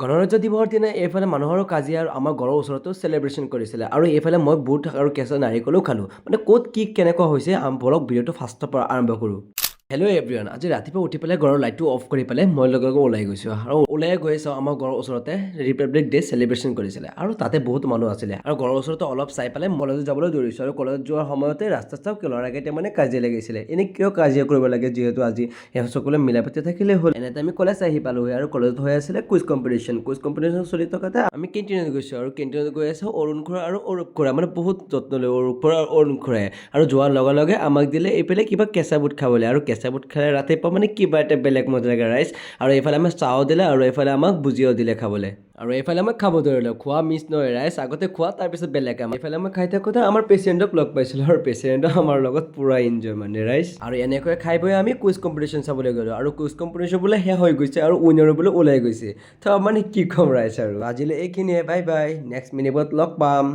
গণৰাজ্য দিৱসৰ দিনা এইফালে মানুহৰো কাজিয়া আৰু আমাৰ ঘৰৰ ওচৰতো চেলিব্ৰেশ্যন কৰিছিলে আৰু এইফালে মই বুট আৰু কেঁচা নাৰিকলো খালোঁ মানে ক'ত কি কেনেকুৱা হৈছে বলক ভিডিঅ'টো ফাৰ্ষ্টৰ পৰা আৰম্ভ কৰোঁ। হেল্ল' এভৰিৱান, আজি ৰাতিপুৱা উঠি পেলাই ঘৰৰ লাইটটো অফ কৰি পেলাই মই লগে ওলাই গৈছোঁ আৰু ওলাই গৈ চাওঁ আমাৰ ঘৰৰ ওচৰতে ৰিপাব্লিক ডে চেলিব্ৰেশ্যন কৰিছিলে আৰু তাতে বহুত মানুহ আছিলে আৰু ঘৰৰ ওচৰতে অলপ চাই পেলাই কলেজত যাবলৈ দৌৰিছোঁ আৰু কলেজত যোৱাৰ সময়তে ৰাস্তাত চাওঁ ল'ৰাকেইটা মানে কাজিয়া লাগিছিলে। এনেই কিয় কাজিয়া কৰিব লাগে, যিহেতু আজি সকলোৱে মিলা প্ৰীতি থাকিলেই হ'ল। এনেতে আমি কলেজ আহি পালোঁহি আৰু কলেজত হৈ আছিলে কুইজ কম্পিটিশ্যন চলি থকাতে আমি কেণ্টিনত গৈছোঁ আৰু কেণ্টিনত গৈ আছোঁ অৰুণ খুৰা আৰু অৰূপ খুৰা মানে বহুত যত্ন লৈ অৰূপ খুৰা আৰু অৰুণ খুৰাই আৰু যোৱাৰ লগে লগে আমাক দিলে এইফালে কিবা কেঁচা বুট খাবলৈ আৰু কেঁচা বুট খালে ৰাতিপুৱা মানে কিবা এটা বেলেগ মজা লাগে ৰাইজ। আৰু এইফালে আমাক চাহো দিলে আৰু এইফালে আমাক ভুজিয়াও দিলে খাবলৈ আৰু এইফালে আমাক খাব ধৰিলোঁ। খোৱা মিছ নহয় ৰাইজ, আগতে খোৱা তাৰপিছত বেলেগ কাম। এইফালে মই খাই থাকোঁতে আমাৰ পেচেণ্টক লগ পাইছিলোঁ আৰু পেচেণ্টে আমাৰ লগত পুৰা এনজয় মানে ৰাইজ। আৰু এনেকৈ খাই বৈ আমি কুইজ কম্পিটিশ্যন চাবলৈ গ'লোঁ আৰু কুইজ কম্পিটিশ্যন বোলে শেষ হৈ গৈছে আৰু উইনাৰো বোলে ওলাই গৈছে। তো মানে কি ক'ম ৰাইজ, আৰু আজিলৈ এইখিনিয়ে, বাই বাই, নেক্সট মিনিটত লগ পাম।